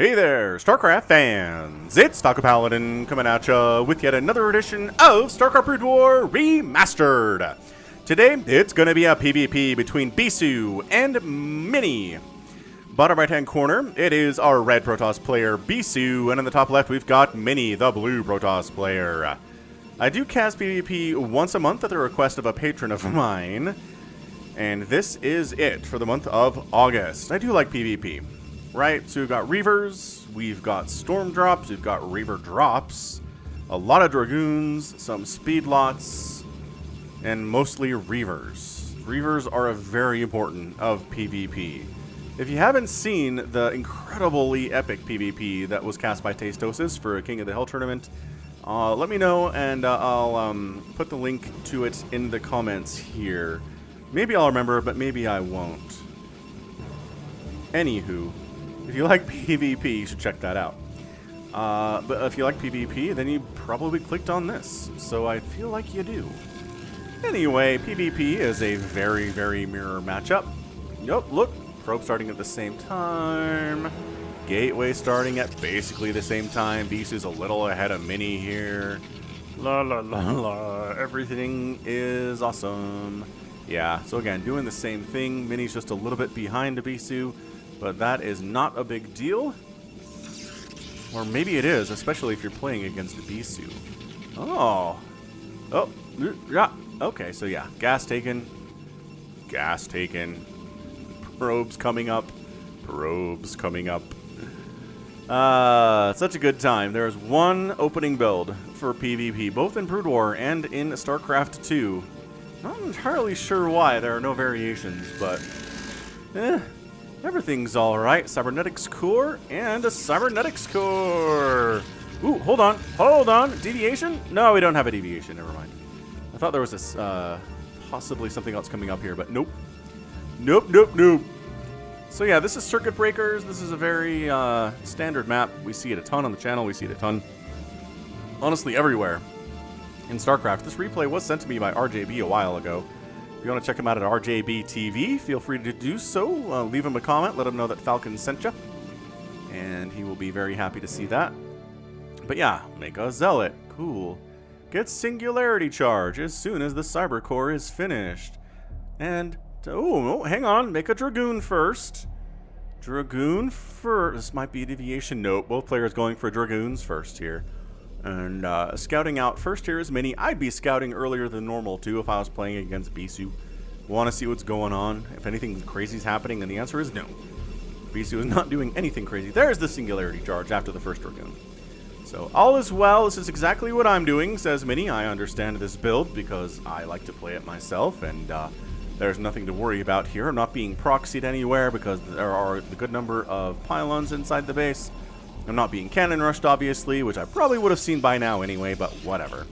Hey there, StarCraft fans! It's Paladin coming at ya with yet another edition of StarCraft Brood War Remastered! Today, it's gonna be a PvP between Bisu and Mini. Bottom right-hand corner, it is our red Protoss player, Bisu, and in the top left, we've got Mini, the blue Protoss player. I do cast PvP once a month at the request of a patron of mine, and this is it for the month of August. I do like PvP. Right, so we've got Reavers, we've got Storm Drops, we've got Reaver Drops, a lot of Dragoons, some Speed Lots, and mostly Reavers. Reavers are very important of PvP. If you haven't seen the incredibly epic PvP that was cast by Tastosis for a King of the Hill tournament, let me know and I'll put the link to it in the comments here. Maybe I'll remember, but maybe I won't. Anywho. If you like PvP, you should check that out. But if you like PvP, then you probably clicked on this. So I feel like you do. Anyway, PvP is a very, very mirror matchup. Yup, look. Probe starting at the same time. Gateway starting at basically the same time. Bisu's a little ahead of Mini here. La la la la. Everything is awesome. Yeah, so again, doing the same thing. Mini's just a little bit behind Bisu. But that is not a big deal. Or maybe it is, especially if you're playing against Bisu. Oh. Oh. Yeah. Okay, so yeah. Gas taken. Gas taken. Probes coming up. Probes coming up. Such a good time. There's one opening build for PvP, both in Brood War and in StarCraft 2. Not entirely sure why. There are no variations, but... everything's alright. Cybernetics Core and a Cybernetics Core. Ooh, hold on. Hold on. Deviation? No, we don't have a deviation. Never mind. I thought there was this, possibly something else coming up here, but nope. Nope, nope, nope. So yeah, this is Circuit Breakers. This is a very, standard map. We see it a ton on the channel. We see it a ton, honestly, everywhere in StarCraft. This replay was sent to me by RJB a while ago. If you want to check him out at RJB TV, feel free to do so. Leave him a comment. Let him know that Falcon sent you. And he will be very happy to see that. But yeah, make a Zealot. Cool. Get Singularity Charge as soon as the Cyber Core is finished. And, oh, hang on. Make a Dragoon first. Dragoon first. This might be a deviation. Nope, both players going for Dragoons first here. And scouting out first here is Mini. I'd be scouting earlier than normal too if I was playing against Bisu. Want to see what's going on, if anything crazy is happening, and the answer is no. Bisu is not doing anything crazy. There's the Singularity Charge after the first Dragoon. So all is well. This is exactly what I'm doing, says Mini. I understand this build because I like to play it myself, and there's nothing to worry about here. I'm not being proxied anywhere because there are a good number of pylons inside the base. I'm not being cannon rushed, obviously, which I probably would have seen by now anyway, but whatever.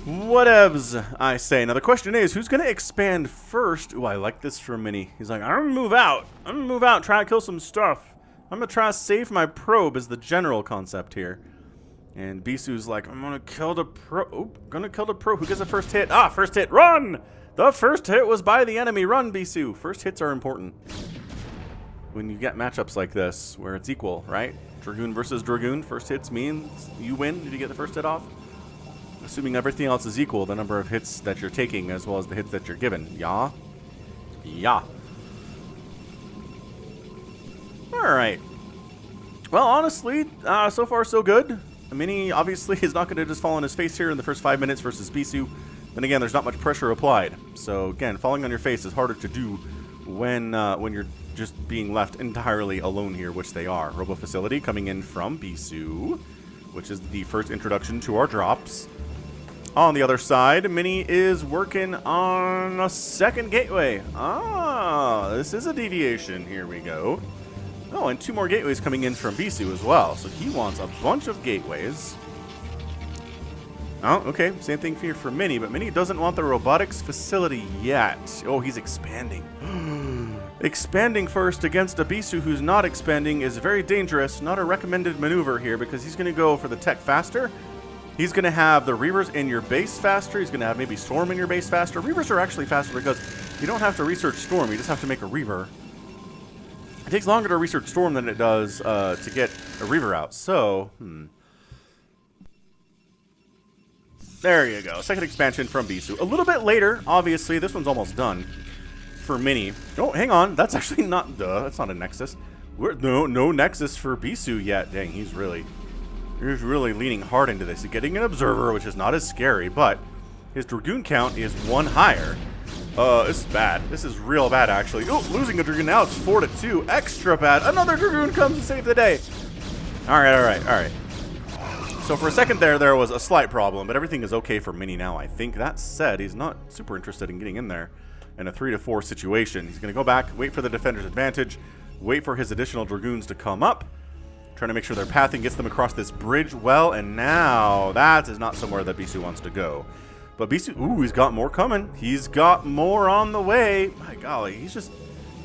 Whatevs, I say. Now, the question is, who's going to expand first? Ooh, I like this from Mini. He's like, I'm going to move out. I'm going to move out, try to kill some stuff. I'm going to try to save my probe is the general concept here. And Bisu's like, I'm going to kill the probe. Oh, going to kill the probe. Who gets the first hit? Ah, first hit. Run! The first hit was by the enemy. Run, Bisu. First hits are important. When you get matchups like this, where it's equal, right? Dragoon versus Dragoon, first hits means you win. Did you get the first hit off? Assuming everything else is equal, the number of hits that you're taking as well as the hits that you're given. Yeah? Yeah. Alright. Well, honestly, so far so good. Mini obviously is not going to just fall on his face here in the first 5 minutes versus Bisu. Then again, there's not much pressure applied. So again, falling on your face is harder to do when you're just being left entirely alone here, which they are. Robo Facility coming in from Bisu, which is the first introduction to our drops. On the other side, Mini is working on a second gateway. Ah, this is a deviation. Here we go. Oh, and 2 more gateways coming in from Bisu as well. So he wants a bunch of gateways. Oh, okay. Same thing here for Mini, but Mini doesn't want the robotics facility yet. Oh, he's expanding. Expanding first against a Bisu who's not expanding is very dangerous. Not a recommended maneuver here because he's going to go for the tech faster. He's going to have the Reavers in your base faster. He's going to have maybe Storm in your base faster. Reavers are actually faster because you don't have to research Storm. You just have to make a Reaver. It takes longer to research Storm than it does to get a Reaver out. So, there you go. Second expansion from Bisu. A little bit later, obviously. This one's almost done for Mini. Oh, hang on. That's actually not... That's not a Nexus. No Nexus for Bisu yet. Dang, he's really leaning hard into this. He's getting an Observer, which is not as scary, but his Dragoon count is 1 higher. This is bad. This is real bad, actually. Oh, losing a Dragoon now. It's 4-2. Extra bad. Another Dragoon comes to save the day. All right. So for a second there was a slight problem, but everything is okay for Mini now, I think. That said, he's not super interested in getting in there in a 3-4 situation. He's going to go back, wait for the defender's advantage, wait for his additional Dragoons to come up, trying to make sure their pathing gets them across this bridge well, and now that is not somewhere that Bisu wants to go. But Bisu, ooh, he's got more coming. He's got more on the way. My golly,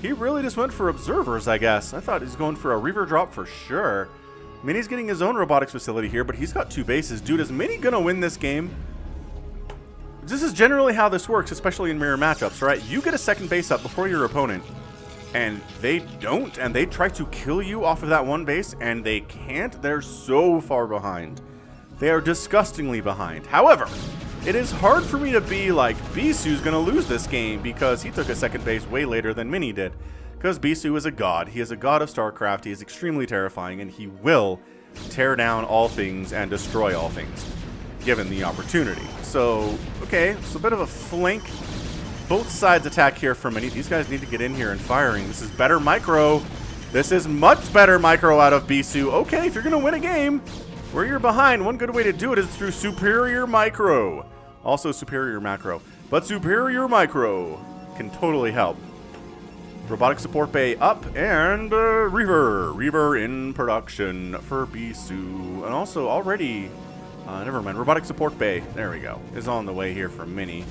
he really just went for Observers, I guess. I thought he was going for a Reaver drop for sure. Mini's getting his own robotics facility here, but he's got 2 bases. Dude, is Mini gonna win this game? This is generally how this works, especially in mirror matchups, right? You get a second base up before your opponent, and they don't, and they try to kill you off of that 1 base, and they can't. They're so far behind. They are disgustingly behind. However, it is hard for me to be like, Bisu's gonna lose this game because he took a second base way later than Mini did. Because Bisu is a god. He is a god of StarCraft. He is extremely terrifying, and he will tear down all things and destroy all things, given the opportunity. So, okay, so a bit of a flank. Both sides attack here for Mini. These guys need to get in here and firing. This is better micro. This is much better micro out of Bisu. Okay, if you're going to win a game where you're behind, one good way to do it is through superior micro. Also superior macro. But superior micro can totally help. Robotic support bay up, and Reaver in production for Bisu. And also already, never mind, robotic support bay, there we go, is on the way here for Mini.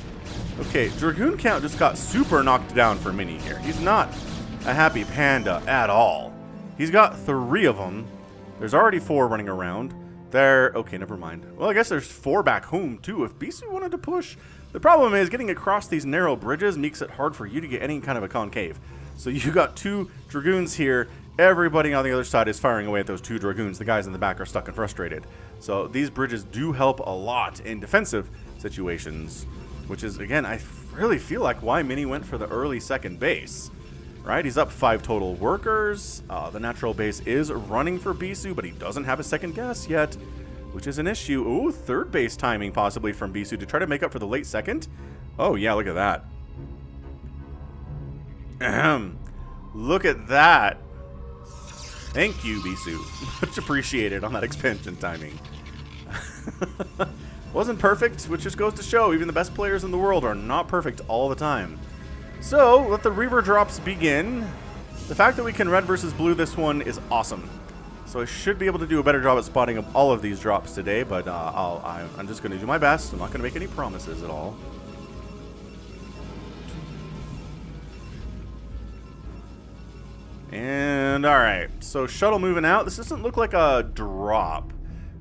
Okay, Dragoon count just got super knocked down for Mini here. He's not a happy panda at all. He's got 3 of them. There's already 4 running around. Okay, never mind. Well, I guess there's 4 back home too if Bisu wanted to push. The problem is getting across these narrow bridges makes it hard for you to get any kind of a concave. So you got 2 Dragoons here. Everybody on the other side is firing away at those 2 Dragoons. The guys in the back are stuck and frustrated. So these bridges do help a lot in defensive situations, which is, again, I really feel like why Mini went for the early second base. Right? He's up 5 total workers. The natural base is running for Bisu, but he doesn't have a second guess yet, which is an issue. Ooh, third base timing possibly from Bisu to try to make up for the late second. Oh, yeah, look at that. Ahem. Look at that. Thank you, Bisu. Much appreciated on that expansion timing. Wasn't perfect, which just goes to show even the best players in the world are not perfect all the time. So, let the Reaver drops begin. The fact that we can red versus blue this one is awesome. So I should be able to do a better job at spotting all of these drops today, but I'm just going to do my best. I'm not going to make any promises at all. And, alright, so shuttle moving out. This doesn't look like a drop.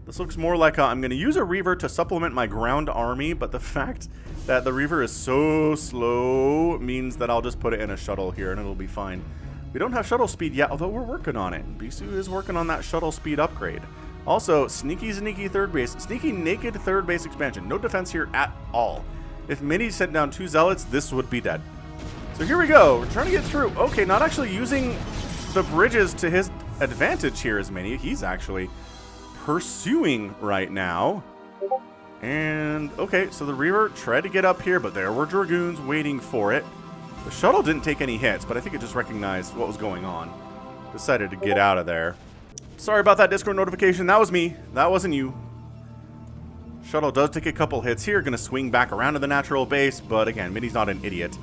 This looks more like I'm going to use a Reaver to supplement my ground army, but the fact that the Reaver is so slow means that I'll just put it in a shuttle here and it'll be fine. We don't have shuttle speed yet, although we're working on it. Bisu is working on that shuttle speed upgrade. Also, sneaky third base. Sneaky naked third base expansion. No defense here at all. If Mini sent down 2 zealots, this would be dead. So here we go. We're trying to get through. Okay, not actually using the bridges to his advantage here as Mini. He's actually pursuing right now. And, okay, so the Reaver tried to get up here, but there were Dragoons waiting for it. The shuttle didn't take any hits, but I think it just recognized what was going on. Decided to get out of there. Sorry about that Discord notification. That was me. That wasn't you. Shuttle does take a couple hits here. Going to swing back around to the natural base, but again, Mini's not an idiot.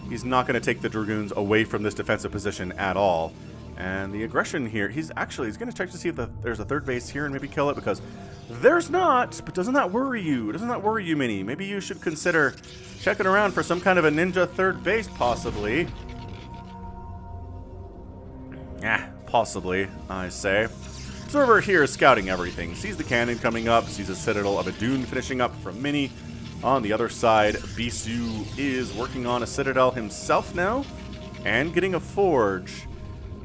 He's not going to take the Dragoons away from this defensive position at all. And the aggression here, he's going to check to see if there's a third base here and maybe kill it, because there's not. But doesn't that worry you? Doesn't that worry you, Mini? Maybe you should consider checking around for some kind of a ninja third base, possibly. Possibly, I say. Observer here is scouting everything. Sees the cannon coming up, sees a citadel of a dune finishing up from Mini. On the other side, Bisu is working on a citadel himself now and getting a forge.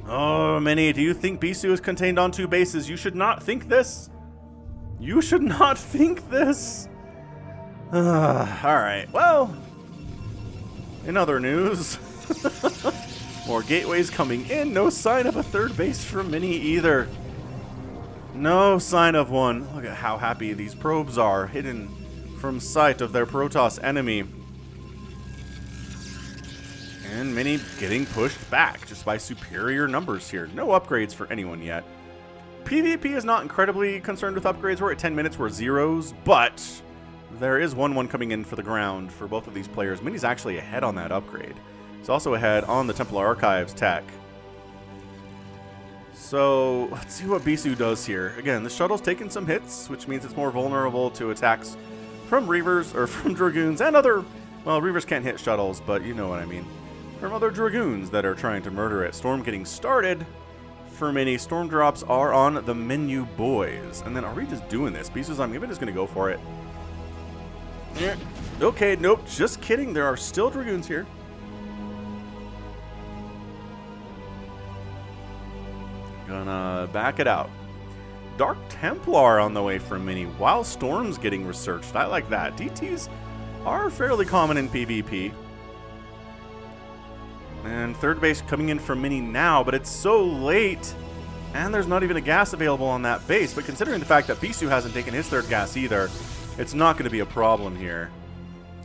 Oh, Mini, do you think Bisu is contained on 2 bases? You should not think this. You should not think this. Alright, well, in other news, more gateways coming in. No sign of a 3rd base from Mini either. No sign of one. Look at how happy these probes are, hidden from sight of their Protoss enemy. And Mini getting pushed back just by superior numbers here. No upgrades for anyone yet. PvP is not incredibly concerned with upgrades. We're at 10 minutes, we're zeros, but there is 1-1 coming in for the ground for both of these players. Mini's actually ahead on that upgrade. He's also ahead on the Templar Archives tech. So let's see what Bisu does here. Again, the shuttle's taking some hits, which means it's more vulnerable to attacks from Reavers, or from Dragoons, and other... Well, Reavers can't hit shuttles, but you know what I mean. From other Dragoons that are trying to murder it. Storm getting started. For Mini, storm drops are on the menu, boys. And then are we just doing this? Bisu's I'm even just going to go for it. Okay, nope, just kidding. There are still Dragoons here. Gonna back it out. Dark Templar on the way from Mini while Storm's getting researched. I like that. DTs are fairly common in PvP. And 3rd base coming in from Mini now, but it's so late. And there's not even a gas available on that base. But considering the fact that Bisu hasn't taken his 3rd gas either, it's not going to be a problem here.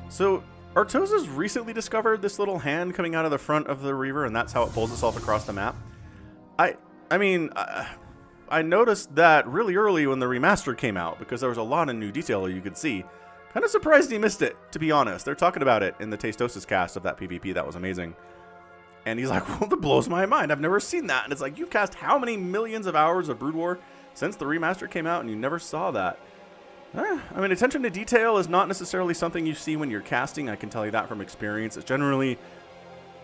So Artosa's recently discovered this little hand coming out of the front of the Reaver, and that's how it pulls itself across the map. I mean, I noticed that really early when the remaster came out, because there was a lot of new detail you could see. Kind of surprised he missed it, to be honest. They're talking about it in the Tastosis cast of that PvP. That was amazing. And he's like, well, that blows my mind. I've never seen that. And it's like, you've cast how many millions of hours of Brood War since the remaster came out, and you never saw that? I mean, attention to detail is not necessarily something you see when you're casting. I can tell you that from experience. It's generally,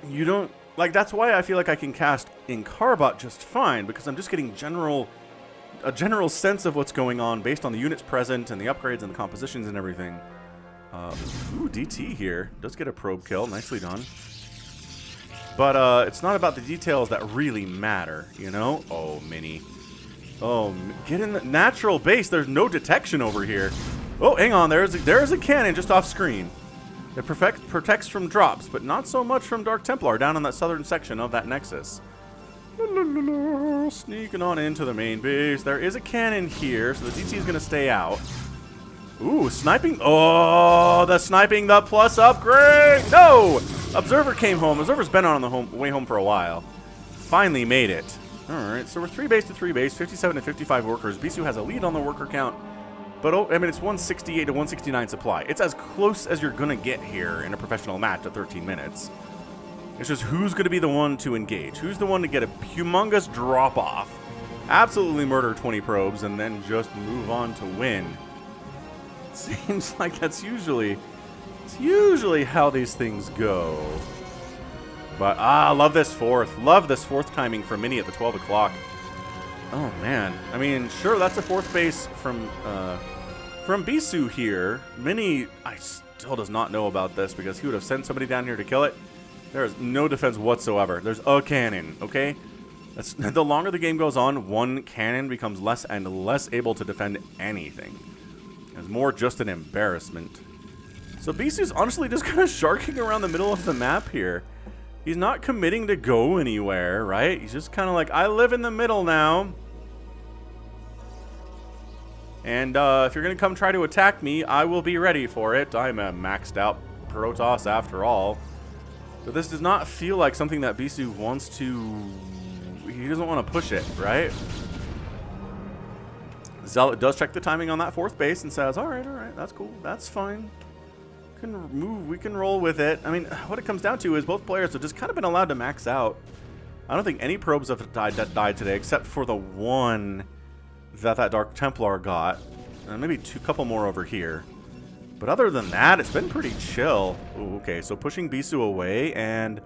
you don't, like, that's why I feel like I can cast in Carbot just fine, because I'm just getting a general sense of what's going on based on the units present and the upgrades and the compositions and everything. Ooh, DT here. Does get a probe kill. Nicely done. But it's not about the details that really matter, you know? Oh, Mini. Oh, get in the natural base. There's no detection over here. Oh, hang on. There's a cannon just off screen. It protects from drops, but not so much from Dark Templar down in that southern section of that Nexus. Sneaking on into the main base. There is a cannon here, so the DT is going to stay out. Ooh, sniping. Oh, the sniping, the plus upgrade. No! Observer came home. Observer's been on the way home for a while. Finally made it. Alright, so we're 3 base to 3 base, 57 to 55 workers. Bisu has a lead on the worker count. But, I mean, it's 168 to 169 supply. It's as close as you're going to get here in a professional match at 13 minutes. It's just who's going to be the one to engage. Who's the one to get a humongous drop-off. Absolutely murder 20 probes and then just move on to win. It seems like that's usually how these things go. But, love this fourth. Love this fourth timing from Mini at the 12 o'clock. Oh, man. I mean, sure, that's a 4th base from Bisu here. Mini, I still does not know about this because he would have sent somebody down here to kill it. There is no defense whatsoever. There's a cannon, okay? The longer the game goes on, one cannon becomes less and less able to defend anything. It's more just an embarrassment. So Bisu's honestly just kind of sharking around the middle of the map here. He's not committing to go anywhere, right? He's just kind of like, I live in the middle now. And if you're going to come try to attack me, I will be ready for it. I'm a maxed out Protoss after all. But this does not feel like something that Bisu wants to... He doesn't want to push it, right? Zealot does check the timing on that 4th base and says, all right, that's cool. That's fine. We can roll with it. I mean, what it comes down to is both players have just kind of been allowed to max out. I don't think any probes have died today except for the one that Dark Templar got. And maybe a couple more over here. But other than that, it's been pretty chill. Ooh, okay, so pushing Bisu away, and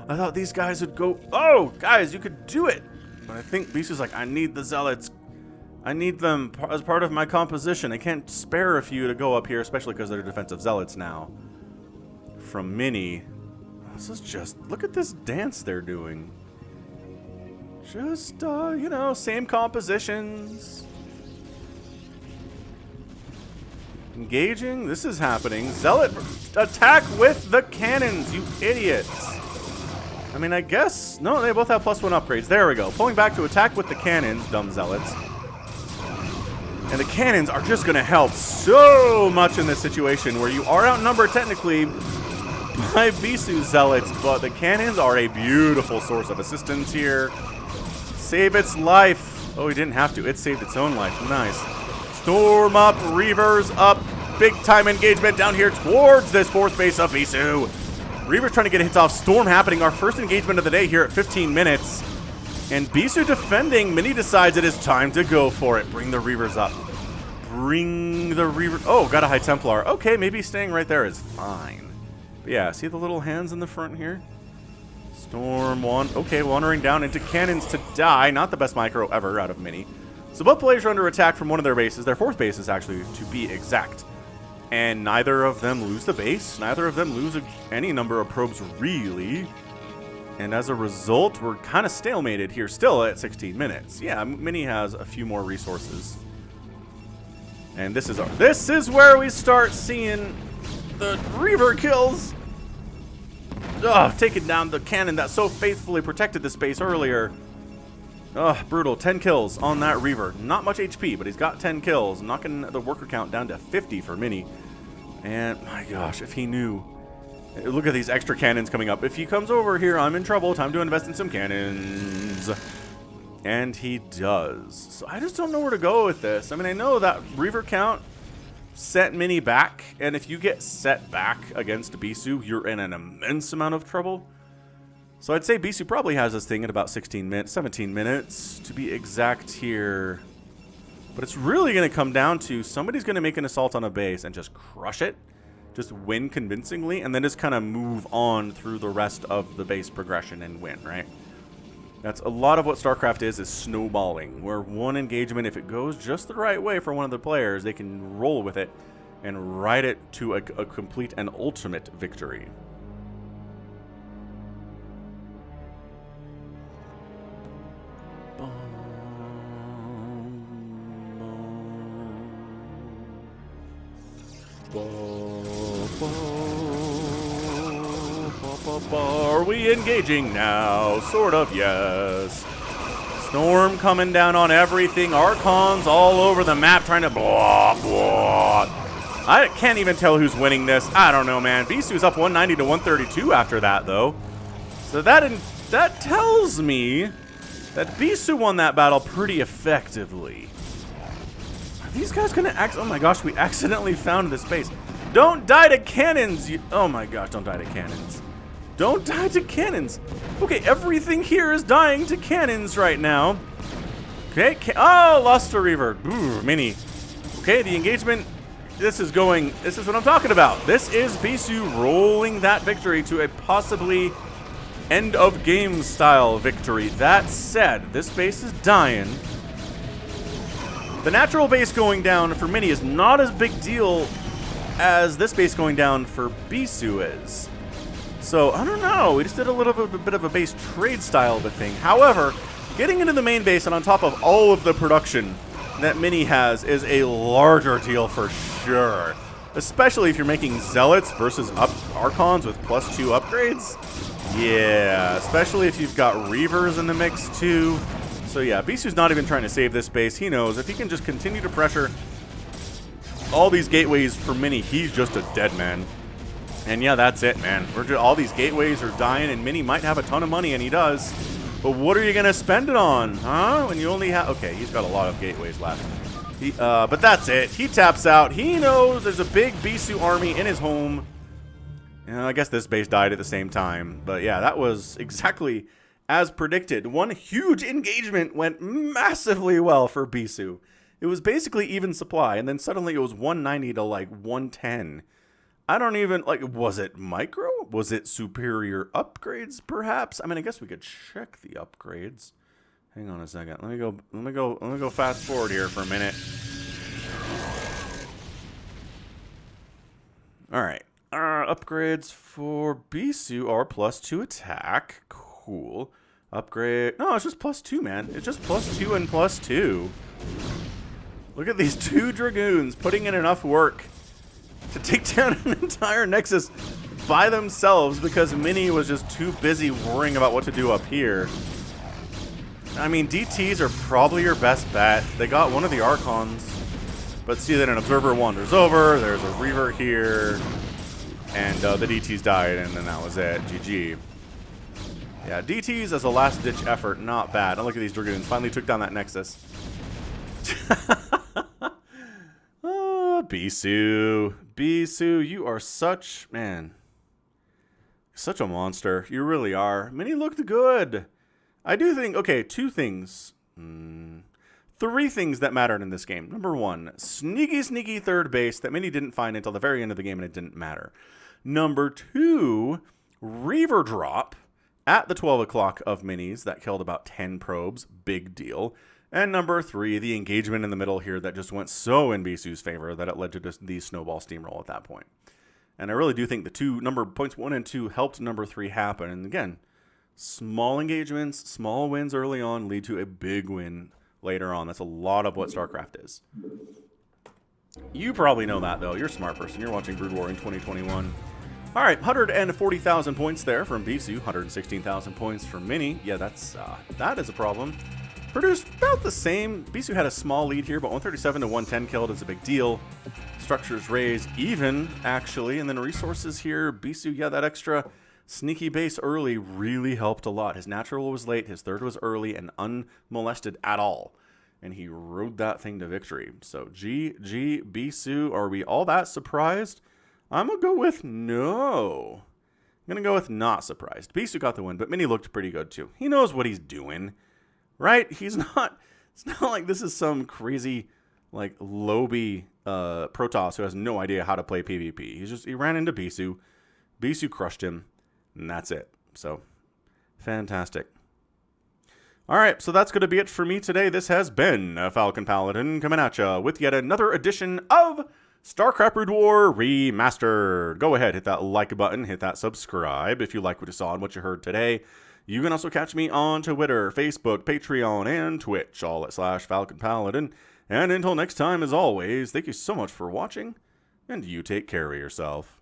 I thought these guys would go... Oh, guys, you could do it! But I think Bisu's like, I need the Zealots. I need them as part of my composition. I can't spare a few to go up here, especially because they're defensive Zealots now. From Mini. This is just... Look at this dance they're doing. Just, you know, same compositions. Engaging. This is happening. Zealot, attack with the cannons, you idiots. I mean, I guess... No, they both have +1 upgrades. There we go. Pulling back to attack with the cannons, dumb zealots. And the cannons are just going to help so much in this situation where you are outnumbered technically by Bisu zealots, but the cannons are a beautiful source of assistance here. Save its life. Oh, he didn't have to. It saved its own life. Nice. Storm up, Reavers up. Big time engagement down here towards this 4th base of Bisu. Reavers trying to get hits off. Storm happening. Our first engagement of the day here at 15 minutes. And Bisu defending. Mini decides it is time to go for it. Bring the Reavers up. Bring the Reavers. Oh, got a High Templar. Okay, maybe staying right there is fine. But yeah, see the little hands in the front here? Storm one. Okay, wandering down into cannons to die. Not the best micro ever out of Mini. So both players are under attack from one of their bases. Their 4th base is actually, to be exact. And neither of them lose the base. Neither of them lose any number of probes, really. And as a result, we're kind of stalemated here still at 16 minutes. Yeah, Mini has a few more resources. And this is where we start seeing the Reaver kills. Ugh, taking down the cannon that so faithfully protected this base earlier. Ugh, brutal. 10 kills on that Reaver. Not much HP, but he's got 10 kills, knocking the worker count down to 50 for Mini. And, my gosh, if he knew. Look at these extra cannons coming up. If he comes over here, I'm in trouble. Time to invest in some cannons. And he does. So I just don't know where to go with this. I mean, I know that Reaver count set Mini back. And if you get set back against Bisu, you're in an immense amount of trouble. So I'd say Bisu probably has this thing at about 16 minutes, 17 minutes to be exact here. But it's really going to come down to somebody's going to make an assault on a base and just crush it. Just win convincingly, and then just kind of move on through the rest of the base progression and win, right? That's a lot of what StarCraft is snowballing, where one engagement, if it goes just the right way for one of the players, they can roll with it and ride it to a complete and ultimate victory. Are we engaging now? Sort of, yes. Storm coming down on everything. Archons all over the map trying to blah, blah. I can't even tell who's winning this. I don't know, man. Bisu's up 190 to 132 after that, though. So that tells me that Bisu won that battle pretty effectively. Are these guys gonna oh my gosh, we accidentally found this base. Don't die to cannons! Oh my gosh, don't die to cannons. Don't die to cannons. Okay, everything here is dying to cannons right now. Okay, oh, lost a Reaver. Ooh, Mini. Okay, the engagement, this is what I'm talking about. This is Bisu rolling that victory to a possibly end of game style victory. That said, this base is dying. The natural base going down for Mini is not as big deal as this base going down for Bisu is. So, I don't know. We just did a little bit of a base trade style of a thing. However, getting into the main base and on top of all of the production that Mini has is a larger deal for sure. Especially if you're making Zealots versus Archons with +2 upgrades. Yeah, especially if you've got Reavers in the mix too. So yeah, Bisu's not even trying to save this base. He knows if he can just continue to pressure all these gateways for Mini, he's just a dead man. And yeah, that's it, man. All these gateways are dying, and Mini might have a ton of money, and he does. But what are you going to spend it on, huh? When you only have... Okay, he's got a lot of gateways left. But that's it. He taps out. He knows there's a big Bisu army in his home. I guess this base died at the same time. But yeah, that was exactly as predicted. One huge engagement went massively well for Bisu. It was basically even supply, and then suddenly it was 190 to like 110. I don't even, like, was it micro? Was it superior upgrades, perhaps? I mean, I guess we could check the upgrades. Hang on a second. Let me go fast forward here for a minute. All right. Upgrades for Bisu are +2 attack. Cool. Upgrade. No, it's just +2, man. It's just +2 and +2. Look at these 2 Dragoons putting in enough work to take down an entire Nexus by themselves because Mini was just too busy worrying about what to do up here. I mean, DTs are probably your best bet. They got one of the Archons. But see that an Observer wanders over, there's a Reaver here, and the DTs died, and then that was it. GG. Yeah, DTs as a last-ditch effort, not bad. And look at these Dragoons. Finally took down that Nexus. Bisu. Bisu, you are such, man, such a monster. You really are. Mini looked good. I do think, okay, 2 things. 3 things that mattered in this game. Number 1, sneaky third base that Mini didn't find until the very end of the game, and it didn't matter. Number 2, Reaver drop at the 12 o'clock of Minis that killed about 10 probes. Big deal. And number 3, the engagement in the middle here that just went so in Bisu's favor that it led to just the snowball steamroll at that point. And I really do think the points 1 and 2 helped number 3 happen. And again, small engagements, small wins early on lead to a big win later on. That's a lot of what StarCraft is. You probably know that, though. You're a smart person. You're watching Brood War in 2021. All right, 140,000 points there from Bisu. 116,000 points from Mini. Yeah, that is a problem. Produced about the same. Bisu had a small lead here, but 137 to 110 killed is a big deal. Structures raised even, actually. And then resources here. Bisu, yeah, that extra sneaky base early really helped a lot. His natural was late, his third was early, and unmolested at all. And he rode that thing to victory. So, GG, Bisu, are we all that surprised? I'm going to go with no. I'm going to go with not surprised. Bisu got the win, but Mini looked pretty good too. He knows what he's doing, right? It's not like this is some crazy, like, Lobby Protoss who has no idea how to play PvP. He ran into Bisu. Bisu crushed him. And that's it. So, fantastic. All right, so that's going to be it for me today. This has been Falcon Paladin coming at you with yet another edition of StarCraft Brood War Remastered. Go ahead, hit that like button, hit that subscribe if you like what you saw and what you heard today. You can also catch me on Twitter, Facebook, Patreon, and Twitch, all at /Falcon Paladin. And until next time, as always, thank you so much for watching, and you take care of yourself.